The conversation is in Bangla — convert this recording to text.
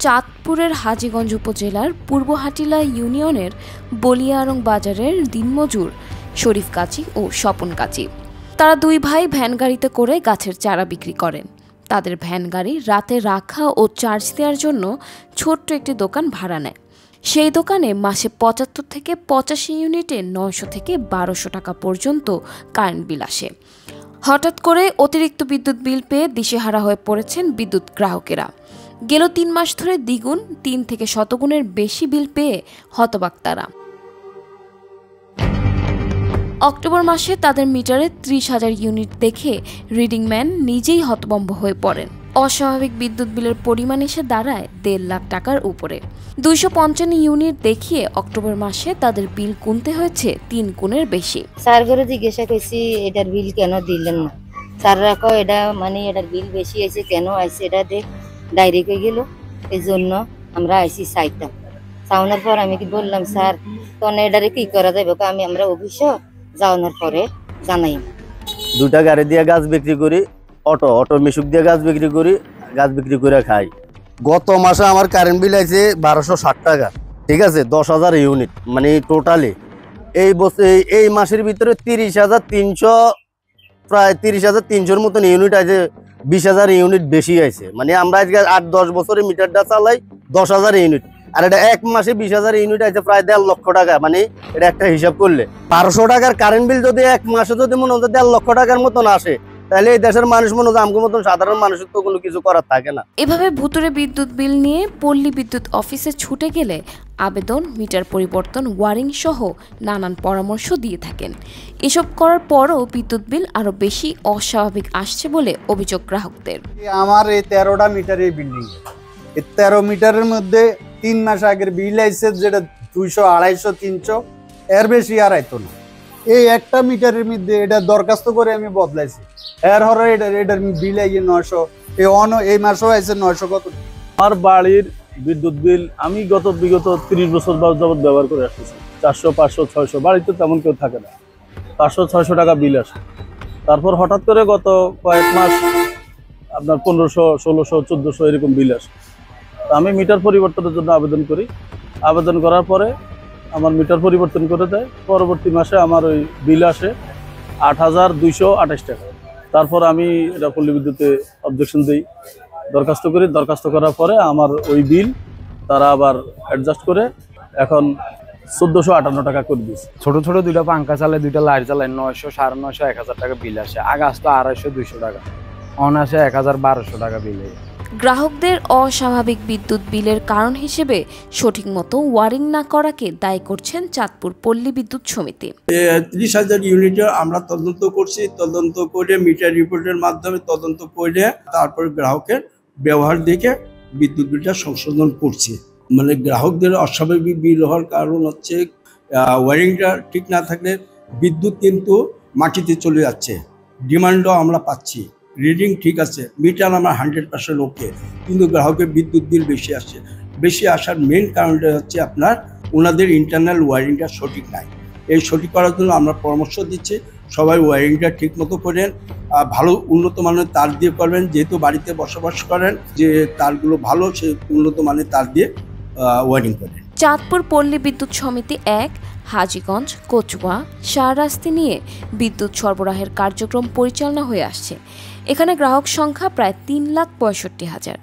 চাঁদপুরের হাজীগঞ্জ উপজেলার পূর্ব হাটিলা ইউনিয়নের বলিয়ারং বাজারের দিনমজুর শরীফ কাজী ও স্বপন কাজী। তারা দুই ভাই ভ্যান গাড়িতে করে গাছের চারা বিক্রি করেন। তাদের ভ্যান গাড়ি রাতে রাখা ও চার্জ দেওয়ার জন্য ছোট্ট একটি দোকান ভাড়া নেয়। সেই দোকানে মাসে ৭৫ থেকে ৮৫ ইউনিটে ৯০০ থেকে ১২০০ টাকা পর্যন্ত কারেন্ট বিল আসে। হঠাৎ করে অতিরিক্ত বিদ্যুৎ বিল পেয়ে দিশেহারা হয়ে পড়েছেন বিদ্যুৎ গ্রাহকেরা। গেল ৩ মাস ধরে দ্বিগুণ ৩ থেকে শতগুণের বেশি বিল পেয়ে হতবাক তারা। অক্টোবর মাসে তাদের মিটারে ৩০,০০০ ইউনিট দেখে রিডিং ম্যান নিজেই হতভম্ব হয়ে পড়েন। অস্বাভাবিক বিদ্যুৎ বিলের পরিমাণ এসে দাঁড়ায় ১.৫ লাখ টাকার উপরে। ২৫৫ ইউনিট দেখিয়ে অক্টোবর মাসে তাদের বিল গুনতে হয়েছে ৩ গুণের বেশি। স্যার করে জিজ্ঞাসা করছি এটার বিল কেন দিলেন না, স্যাররা কয় এটা এটার বিল বেশি আছে, কেন আইছে এটা দেখ ডাইরেক্ট হয়ে গেল, এই জন্য আমরা আইসি চাইতাম। চাওয়ানোর পর আমি কি বললাম, স্যার তখন এটারে কি করা যাবে, আমরা অফিসে যাওয়ানোর পরে জানাই। দুটা গাড়ি দিয়ে গাছ বিক্রি করি, অটো মিশুক দিয়ে গাছ বিক্রি করি, গাছ বিক্রি করে খাই। গত মাসে আমার কারেন্ট বিল আছে ১২৬০ টাকা, ঠিক আছে, ১০,০০০ ইউনিট টোটালি। এই মাসের ভিতরে ৩০,৩০০ প্রায় ৩০,৩০০ মতন ইউনিট আছে, ২০,০০০ ইউনিট বেশি আছে। আমরা আজকে ৮-১০ বছরে মিটারটা চালাই ১০,০০০ ইউনিট, আর এটা এক মাসে ২০,০০০ ইউনিট আছে প্রায় ১.৫ লক্ষ টাকা। এটা একটা হিসাব করলে ১২০০ টাকার কারেন্ট বিল যদি এক মাসে যদি মনে হচ্ছে ১.৫ লক্ষ টাকার মতন আসে, তাহলে এই দেশের মানুষ মনে হচ্ছে আমগো মতন সাধারণ মানুষের তো কোনো কিছু করার থাকে না। এভাবে ভুতুরে বিদ্যুৎ বিল নিয়ে পল্লী বিদ্যুৎ অফিসে ছুটে গেলে আবেদন, মিটার পরিবর্তন, ওয়ারিং সহ নানান পরামর্শ দিয়ে থাকেন। এসব করার পরও বিদ্যুৎ বিল আরো বেশি অস্বাভাবিক আসছে বলে অভিযোগ গ্রাহকদের। আমার এই ১৩টা মিটার এই বিল্ডিং, এই ১৩ মিটারের মধ্যে ৩ মাস আগের বিল আইছে যেটা ২০০, ২৫০, ৩০০, এর বেশি আর আইতো না। এই একটা মিটারের মধ্যে এটা দরখাস্ত করে আমি বদলাইছি, এর হরে এটার বিল আইয়ে ৯০০, এই মাসও আইছে ৯০০ কত। আমার বাড়ির বিদ্যুৎ বিল আমি বিগত ৩০ বছর যাবৎ ব্যবহার করে আসতেছি। ৪০০, ৫০০, ৬০০, বাড়িতে তেমন কেউ থাকে না, ৫০০, ৬০০ টাকা বিল আসে। তারপর হঠাৎ করে গত কয়েক মাস আপনার ১৫০০, ১৬০০, ১৪০০ এরকম বিল আসে। আমি মিটার পরিবর্তনের জন্য আবেদন করি। আবেদন করার পরে আমার মিটার পরিবর্তন করে দেয়। পরবর্তী মাসে আমার ওই বিল আসে ৮,২২৮ টাকা। তারপর আমি এটা পল্লী বিদ্যুতে অবজেকশন দিই, দরখাস্ত করি। দরখাস্ত করার পরে আমার ওই বিল তারা আবার অ্যাডজাস্ট করে এখন ১৪৫৮ টাকা করে দিয়েছে। ছোট ছোট দুইটা পাঙ্খা চালায়, দুইটা লাইট চালায় ৯০০, ৯৫০, ১,০০০ টাকা বিল আসে। আগে আসতো ২৫০, ২০০ টাকা, অন আসে ১,১২০০ টাকা বিল। গ্রাহকদের অস্বাভাবিক বিদ্যুৎ বিলের কারণ হিসেবে সঠিকমতো ওয়ারিং না করাকে দায়ী করছেন চাঁদপুর পল্লী বিদ্যুৎ সমিতি। ৩০,০০০ ইউনিটের আমরা তদন্ত করছি, তদন্ত করে মিটার রিপোর্টের মাধ্যমে তদন্ত করে তারপর গ্রাহকের ব্যবহার দেখে বিদ্যুৎ বিলটা সংশোধন করছি। গ্রাহকদের অস্বাভাবিক বিল হওয়ার কারণ হচ্ছে ওয়ারিংটা ঠিক না থাকলে বিদ্যুৎ কিন্তু মাটিতে চলে যাচ্ছে, ডিমান্ডও আমরা পাচ্ছি, রিডিং ঠিক আছে, মিটার আমার 100% ওকে, কিন্তু গ্রাহকের বিদ্যুৎ বিল বেশি আসছে। বেশি আসার মেন কারণটা হচ্ছে আপনার ওনাদের ইন্টারনাল ওয়ারিংটা সঠিক নাই। এই সঠিক করার জন্য আমরা পরামর্শ দিচ্ছি, সবাই ওয়ারিংটা ঠিক মতো করেন, ভালো উন্নত মানের তার দিয়ে করবেন। যেহেতু বাড়িতে বসবাস করেন, যে তারগুলো ভালো, সেই উন্নত মানের তার দিয়ে ওয়ারিং করেন। চাঁদপুর পল্লী বিদ্যুৎ সমিতি ১ হাজীগঞ্জ, কচুয়া, শাহরাস্তি নিয়ে বিদ্যুৎ সরবরাহের কার্যক্রম পরিচালনা হয়ে আসছে। এখানে গ্রাহক সংখ্যা প্রায় ৩,৬৫,০০০।